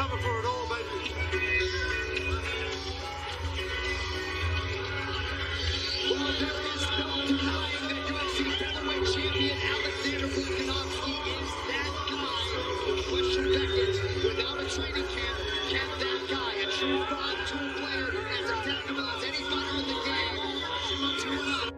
coming for it all, baby. Well, there is no denying that UFC featherweight champion Alexander Volkanovski is that guy. The question beckons, without a training camp, can that guy, a true five-tool player, as adaptable as any fighter in the game, turn up?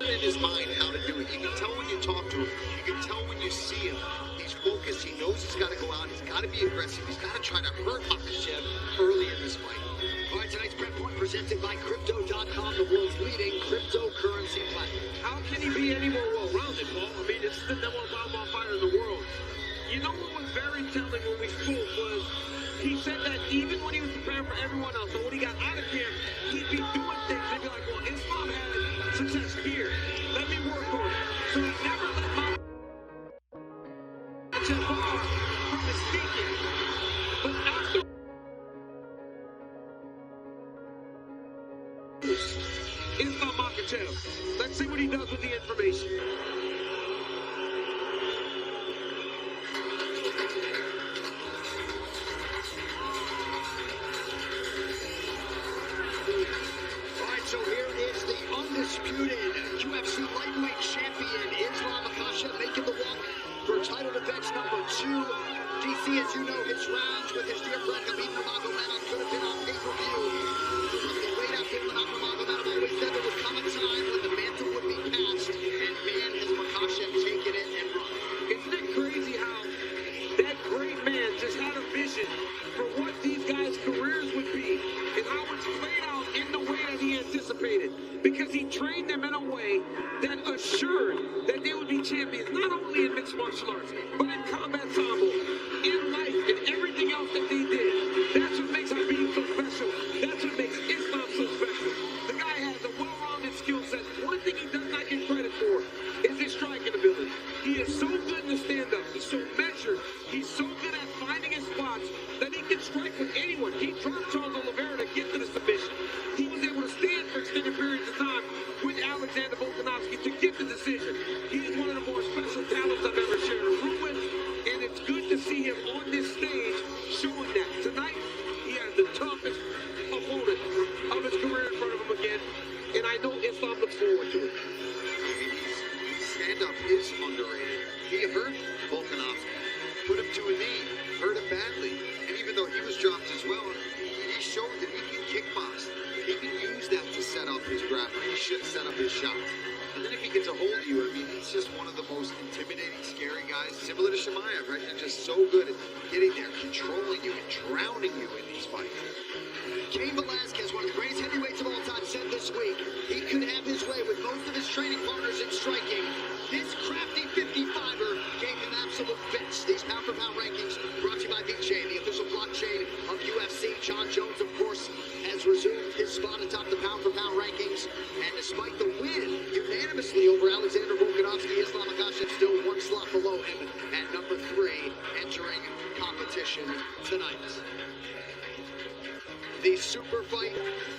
In his mind how to do it. You can tell when you talk to him. You can tell when you see him. He's focused. He knows he's got to go out. He's got to be aggressive. He's got to try to hurt Makhachev early in this fight. All right, tonight's prep point presented by Crypto.com, the world's leading cryptocurrency platform. How can he be any more well-rounded, Paul? I mean, this is the number one fighter in the world. You know what was very telling when we spoke was he said that even when he was preparing for everyone else, so when he got out of camp, he'd be doing things. He'd be like, well, Islam had success here. Let me work on it. So he never let Makhachev bar from his speaking. But after Islam Makhachev, let's see what he does with the information. So here is the undisputed UFC lightweight champion, Islam Makhachev, making the walk for title defense number 2. DC, as you know, his rounds with his dear friend Khabib Nurmagomedov could have been on pay-per-view. The weight out there with Nurmagomedov always said there would come a time when the mantle would be passed, and man, has Makhachev taken it and run. Isn't it crazy how that great man just had a vision for what these guys' careers would be and how it's played out in the way that he anticipated, because he trained them in a way that assured that they would be champions, not only in mixed martial arts, but in combat sambo, in life, and everything else that they did. That's what makes Khabib so special. That's what makes Islam so special. The guy has a well-rounded skill set. One thing he does not get credit for is his striking ability. He is so good in the stand-up. He's so measured. He's so good at finding his spots that he can strike with anyone. He dropped Charles Oliveira to get to the submission. He was able to stand for extended periods of time with Alexander Volkanovski to get the decision. He's one of the more special talents I've ever shared a room with, and it's good to see him on this stage showing that. Tonight, he has the toughest opponent of his career in front of him again, and I know Islam looks forward to it. Stand-up is underrated. He hurt Volkanovski, put him to a knee, hurt him badly, and even though he was dropped as well, he showed that he can kickbox. He can use that to set up his grappling. He should set up his shot. And then if he gets a hold of you, I mean, he's just one of the most intimidating, scary guys, similar to Chimaev, right? They're just so good at getting there, controlling you, and drowning you in these fights. Cain Velasquez, one of the greatest heavyweights of all time, said this week he could have his way with most of his training partners in striking. This crafty 55er gave him absolute fits. These pound-for-pound rankings brought to you by BJ, the official blockchain of UFC. John Jones, of course, has resumed his spot atop the pound-for-pound rankings. And despite the win unanimously over Alexander Volkanovski, Islam Makhachev still one slot below him at number 3, entering competition tonight. The super fight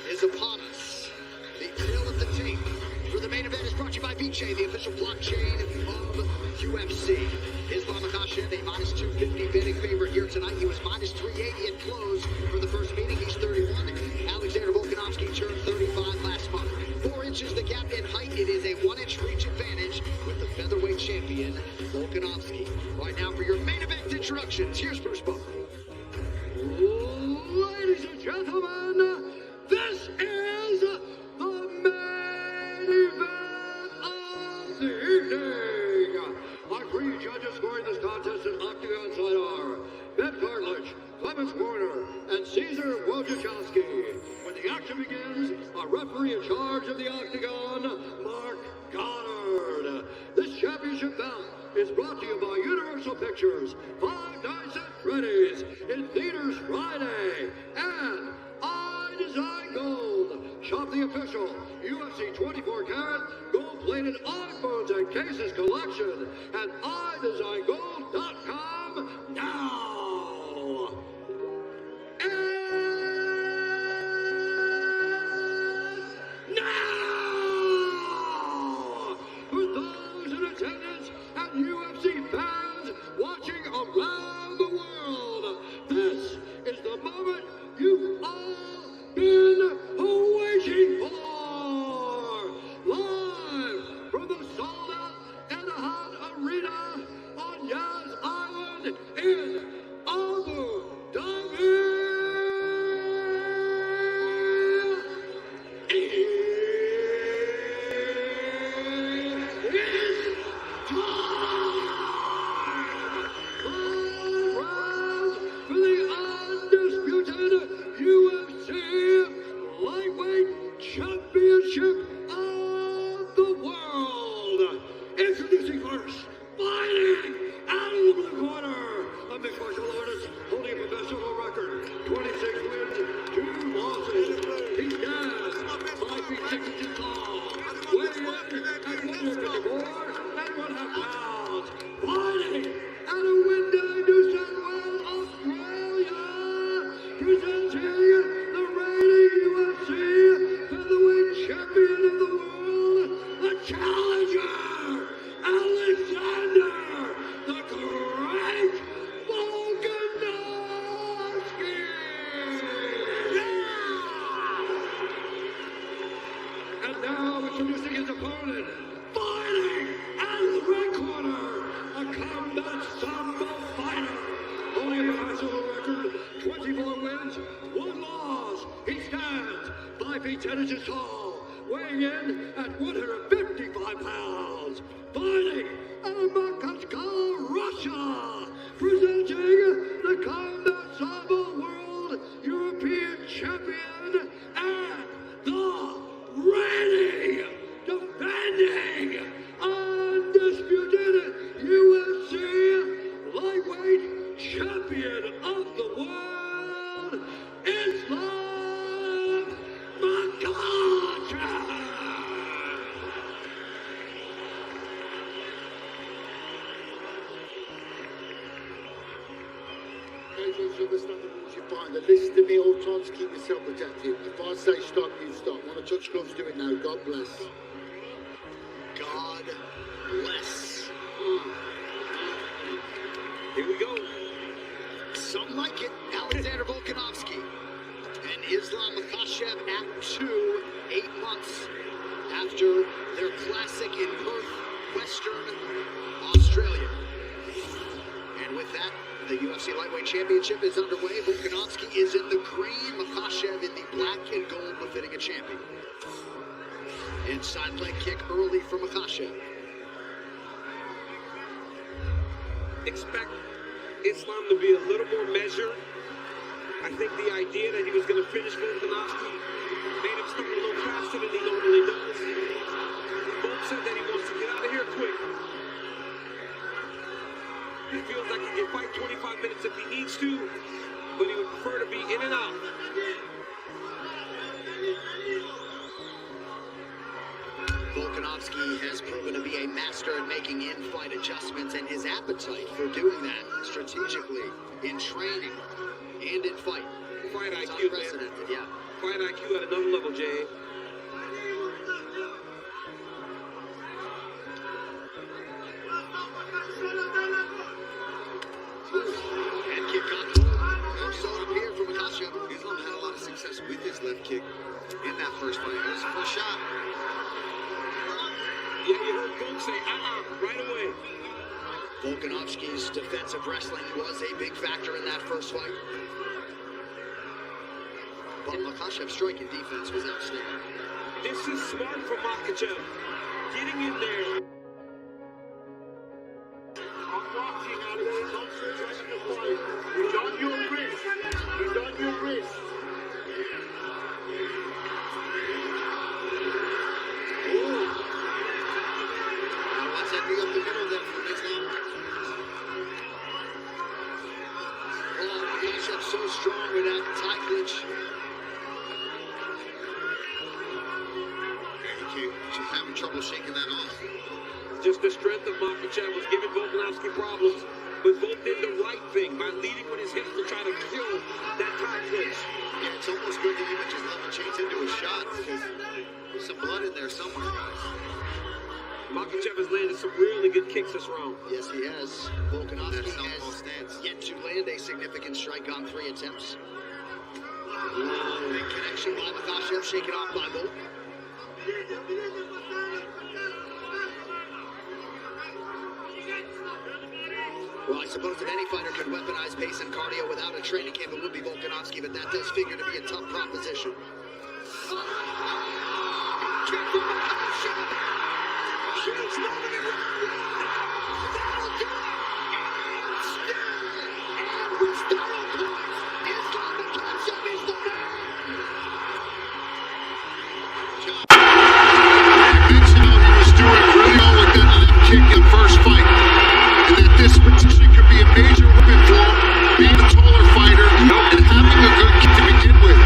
is upon us. The tale of the tape for the main event is brought to you by BJ, the official blockchain of UFC. Islam Makhachev, a minus 250 betting favorite here tonight. He was minus 380 at close for the first meeting. He's 31. Alexander Volkanovski turned 35 last month. 4 inches the gap in height. It is a 1-inch reach advantage with the featherweight champion, Volkanovski. Right now for your main event introductions, here's Bruce Buffer. Ladies and gentlemen, this is the main event of the evening. Our 3 judges scoring this contest in Octagon Side are Ben Cartledge, Clemens Warner, and Cesar Wojciechowski. When the action begins, our referee in charge of the Octagon, Mark Goddard. This championship bout is brought to you by Universal Pictures, Five Nights at Freddy's, in theaters Friday, and I Design Gold. Shop the official UFC 24-karat gold-plated iPhones and cases collection at idesigngold.com now. And now, for those in attendance and UFC fans in Abu Dhabi. For the undisputed UFC lightweight championship of the world. Introducing first, fighting out of the blue corner, a mixed martial artist holding a professional record, 26 wins, 2 losses. He stands 5 feet 6 inches tall, weighing in at 154 and 1/2 pounds. Fighting out of Windy, New South Wales, Australia, presenting the reigning UFC featherweight champion of the world, the challenger, Alexander the Great Volkanovski. And now introducing his opponent, fighting out of the red corner, a combat sambo fighter, holding a professional record, 24 wins, 1 loss. He stands 5 feet 10 inches tall, weighing in at 155 pounds. Fighting out of Makhachev, Russia, presenting the combat sambo world European champion and the reigning, defending, undisputed UFC lightweight champion of the world, Islam Makhachev. Occasions you understand the rules you find. Listen to me all the time to keep yourself protected. If I say stop, you stop. Want to touch gloves, do it now. God bless. God bless. Here we go. Some like it. Alexander Volkanovski and Islam Makhachev at 2, 8 months after their classic in Perth, Western Australia. And with that, the UFC Lightweight Championship is underway. Volkanovski is in the green, Makhachev in the black and gold, befitting a champion. Inside leg kick early for Makhachev. Expect Islam to be a little more measured. I think the idea that he was going to finish Volkanovski made him start a little faster than he normally does. Both said that he wants to get out of here quick. He feels like he can fight 25 minutes if he needs to, but he would prefer to be in and out. Volkanovski has proven to be a master at making in-fight adjustments, and his appetite for doing that strategically in training and in fight. Fight It's IQ, unprecedented, man. yeah. Fight IQ at another level, Jay. Head kick on hold. So it appeared from Makhachev. Islam had a lot of success with his left kick in that first fight. It was the first shot. Yeah, you heard folks say, right away. Volkanovski's defensive wrestling was a big factor in that first fight. But Makhachev's striking defense was outstanding. This is smart from Makhachev. Getting in there. I'm watching, Alex. Concentrating the fight. You're on your wrist. You're on your wrist. Setting up the middle there for Islam. Oh, Makhachev's so strong with that tie clinch. She's having trouble shaking that off. Just the strength of Makhachev was giving Volkanovski problems, but Volk did the right thing by leading with his hips to try to kill that tie clinch. Yeah, it's almost good to even just let the chase into a shot because there's some blood in there somewhere, guys. Makhachev has landed some really good kicks this round. Yes, he has. Volkanovski has yet to land a significant strike on 3 attempts. Big connection by Makhachev, shaken off by Volk. Well, I suppose if any fighter could weaponize pace and cardio without a training camp, it would be Volkanovski, but that does figure to be a tough proposition. Kick from Makhachev! Shoots nobody round one! That'll do it! Still! And with sterile points, Islam Makhachev is the man! I mentioned how he was doing really well with that left kick in the first fight. And that this potentially could be a major weapon for him, being a taller fighter and having a good kick to begin with.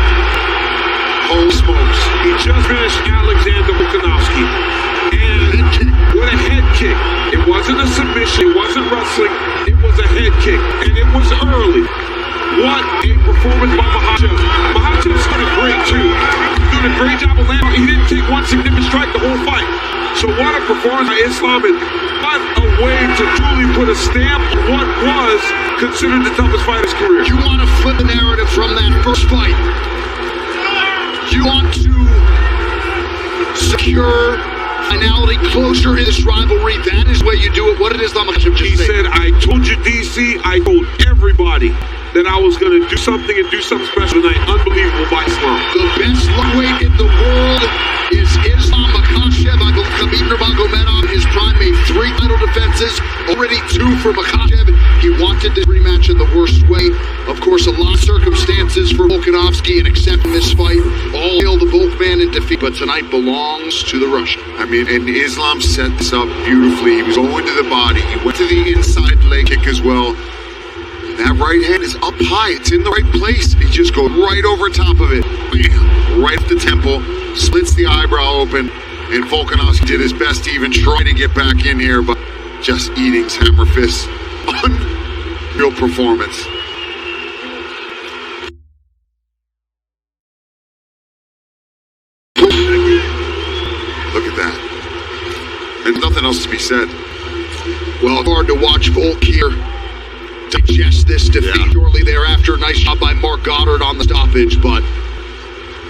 Holy smokes. He just finished Alexander Volkanovski. And with a head kick. It wasn't a submission, it wasn't wrestling, it was a head kick. And it was early. What a performance by Makhachev. Makhachev's doing great too. He's doing a great job of landing. He didn't take one significant strike the whole fight. So what a performance by Islam, and what a way to truly put a stamp on what was considered the toughest fight of his career. You want to flip the narrative from that first fight. You want to secure finality, closure in this rivalry. That is the way you do it. What did Islam Makhachev just say? He said, I told you, DC, I told everybody that I was going to do something and do something special tonight. Unbelievable by Islam. The best lightweight in the world is Islam Makhachev. I believe Khabib Nurmagomedov in his prime made 3 title defenses, already 2 for Makhachev. He wanted this rematch in the worst way. Of course, a lot of circumstances for Volkanovski in accepting this fight. All hail the Volkman in defeat, but tonight belongs to the Russian. I mean, and Islam set this up beautifully. He was going to the body. He went to the inside leg kick as well. That right hand is up high. It's in the right place. He just goes right over top of it. Bam! Right at the temple. Slits the eyebrow open. And Volkanovski did his best to even try to get back in here, but just eating his hammer fists. Unreal performance. Look at that. There's nothing else to be said. Well, hard to watch Volk here digest this defeat shortly thereafter. Nice job by Mark Goddard on the stoppage, but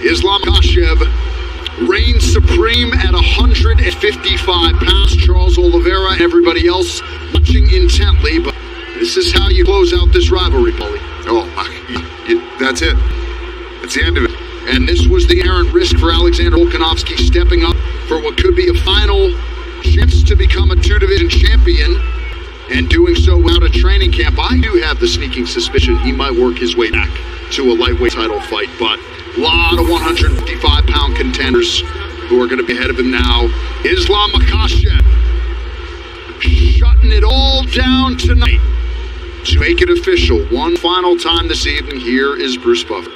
Islam Makhachev reigns supreme at 155 pounds. Charles Oliveira and everybody else watching intently, but this is how you close out this rivalry, Paulie. Oh, that's it. That's the end of it. And this was the errant risk for Alexander Volkanovski, stepping up for what could be a final chance to become a 2-division champion, and doing so without a training camp. I do have the sneaking suspicion he might work his way back to a lightweight title fight, but a lot of 155-pound contenders who are going to be ahead of him now. Islam Makhachev shutting it all down tonight to make it official. One final time this evening, here is Bruce Buffer.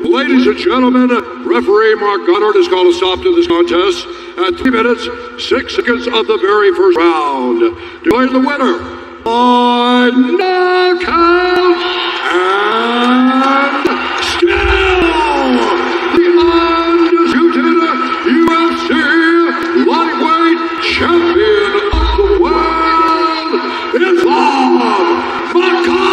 Ladies and gentlemen, referee Mark Goddard has called a stop to this contest at 3 minutes, 6 seconds of the very first round. Declaring the winner by knockout and still the undisputed UFC lightweight champion of the world, Islam Makhachev.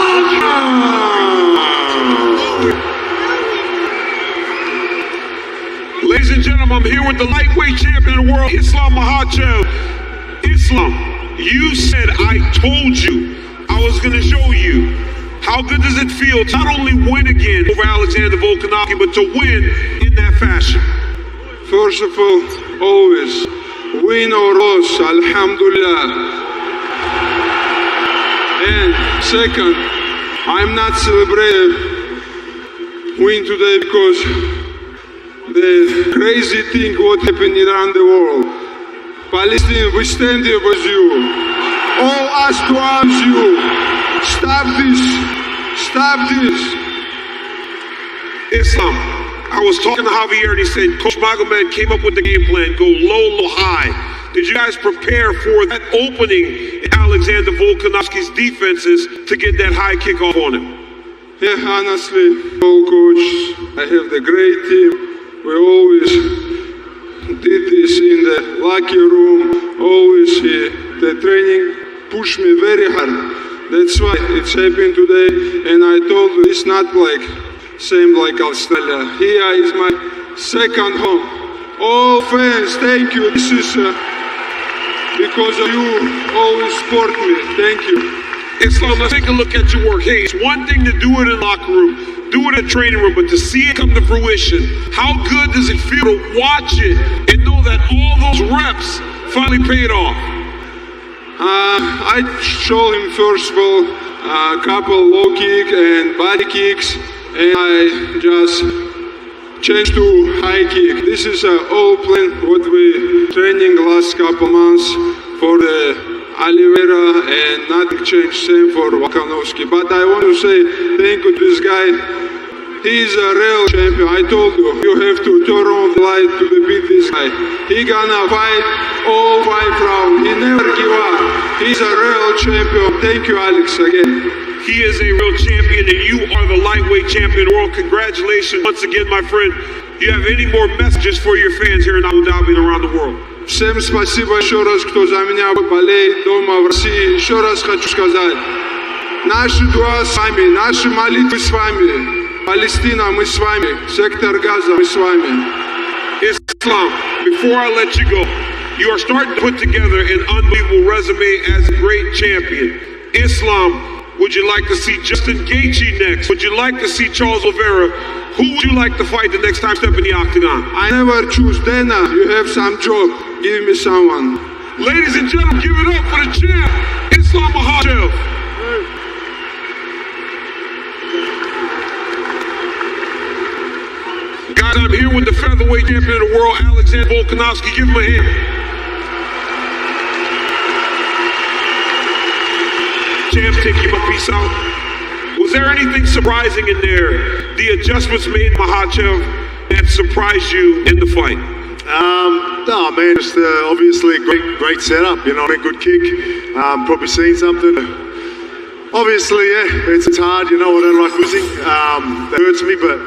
Ladies and gentlemen, I'm here with the lightweight champion of the world, Islam Makhachev. Islam, you said I told you I was going to show you. How good does it feel to not only win again over Alexander Volkanovski, but to win in that fashion? First of all, always win or lose, alhamdulillah. And second, I'm not celebrating win today because the crazy thing what happened around the world. Palestine, we stand here with you. All us to arms you. Stop this. Stop this. Islam, I was talking to Javier and he said, Coach Magomed came up with the game plan, go low, low, high. Did you guys prepare for that opening in Alexander Volkanovski's defenses to get that high kickoff on him? Yeah, honestly, coach, I have the great team. We always did this in the locker room, always here. The training pushed me very hard. That's why it's happened today. And I told you, it's not like same like Australia. Here is my second home. All fans, thank you. This is because of you always support me. Thank you. Islam, let's take a look at your work. Hey, it's one thing to do it in the locker room, do it in the training room, but to see it come to fruition, how good does it feel to watch it and know that all those reps finally paid off? I showed him first of all a couple low kick and body kicks, and I just changed to high kick. This is all plan what we training last couple months for the Oliveira, and nothing changed, same for Volkanovski. But I want to say thank you to this guy. He's a real champion. I told you, you have to turn on the light to beat this guy. He gonna fight all 5 rounds. He never give up. He's a real champion. Thank you, Alex, again. He is a real champion, and you are the lightweight champion of the world. Congratulations once again, my friend. Do you have any more messages for your fans here in Abu Dhabi and around the world? Всем спасибо еще раз, кто за меня болеет дома в России. Еще раз хочу сказать, наши дуа с вами, наши молитвы с вами. Палестина, мы с вами. Сектор Газа, мы с вами. Islam, before I let you go, you are starting to put together an unbelievable resume as a great champion. Islam, would you like to see Justin Gaethje next? Would you like to see Charles Oliveira? Who would you like to fight the next time step in the octagon? I never choose. Dana, you have some job. Give me someone. Ladies and gentlemen, give it up for the champ, Islam Makhachev. Guys, I'm here with the featherweight champion of the world, Alexander Volkanovski. Give him a hand. Champ, take your piece out. Was there anything surprising in there? The adjustments made Makhachev that surprised you in the fight? No, man, just obviously great setup, you know, a good kick. Probably seen something. Obviously, yeah, it's hard, you know, I don't like losing. That hurts me, but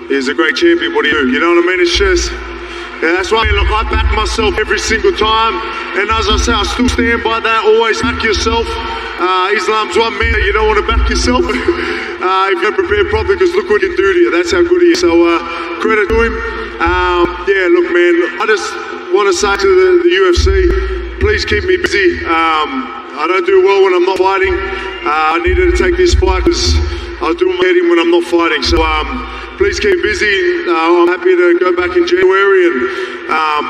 he's a great champion. What do you do? You know what I mean? It's just, yeah, that's why, look, I back myself every single time. And as I say, I still stand by that. Always back yourself. Islam's one man. You don't want to back yourself if you're prepared properly, because look what he can do to you. That's how good he is. So credit to him. Yeah, look, man, I just want to say to the UFC, please keep me busy. I don't do well when I'm not fighting. I needed to take this fight because I was doing my heading when I'm not fighting. So please keep busy. I'm happy to go back in January and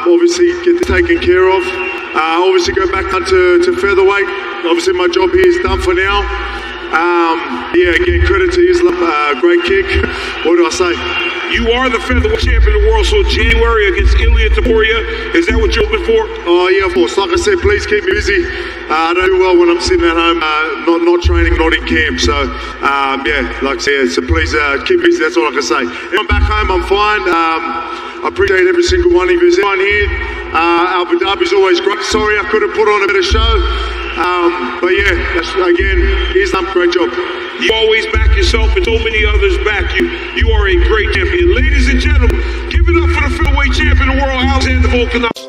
obviously get taken care of. Obviously go back down to featherweight. Obviously my job here is done for now. Yeah, again, credit to Islam. Great kick. What do I say? You are the featherweight champion of the world, so January against Ilia Topuria, is that what you're hoping for? Oh, yeah, of course. Like I said, please keep me busy. I don't do well when I'm sitting at home, not training, not in camp. So, yeah, like I said, so please keep busy. That's all I can say. If I'm back home, I'm fine. I appreciate every single one of you. Everyone here, Abu Dhabi's always great. Sorry I couldn't put on a better show. But yeah, again, Islam, great job. You always back yourself and so many others back you. You are a great champion. Ladies and gentlemen, give it up for the featherweight champion of the world, Alexander Volkanovski.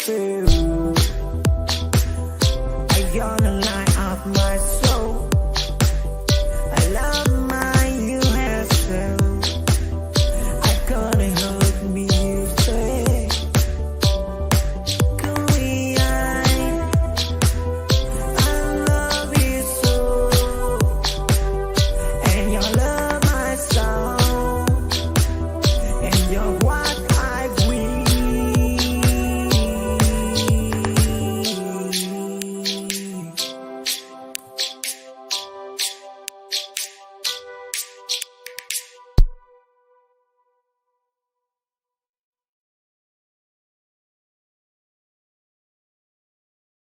feel. You're the light of my soul. I love my you yourself. I couldn't hurt me, you say. Can we I love you so. And you love my soul. And you're